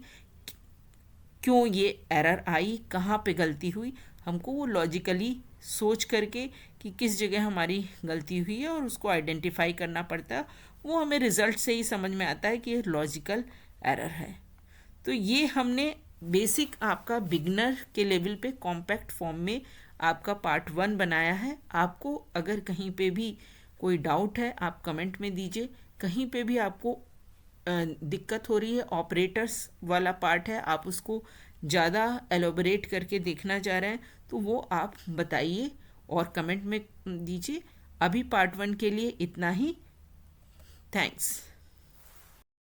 क्यों ये एरर आई, कहाँ पे गलती हुई, हमको वो लॉजिकली सोच करके कि किस जगह हमारी गलती हुई है और उसको आइडेंटिफाई करना पड़ता है। वो हमें रिजल्ट से ही समझ में आता है कि ये लॉजिकल एरर है। तो ये हमने बेसिक आपका बिगनर के लेवल पे कॉम्पैक्ट फॉर्म में आपका पार्ट 1 बनाया है। आपको अगर कहीं पे भी कोई डाउट है आप कमेंट में दीजिए, कहीं पे भी आपको दिक्कत हो रही है, ऑपरेटर्स वाला पार्ट है, आप उसको ज़्यादा एलोबरेट करके देखना चाह रहे हैं, तो वो आप बताइए और कमेंट में दीजिए। अभी पार्ट 1 के लिए इतना ही। थैंक्स।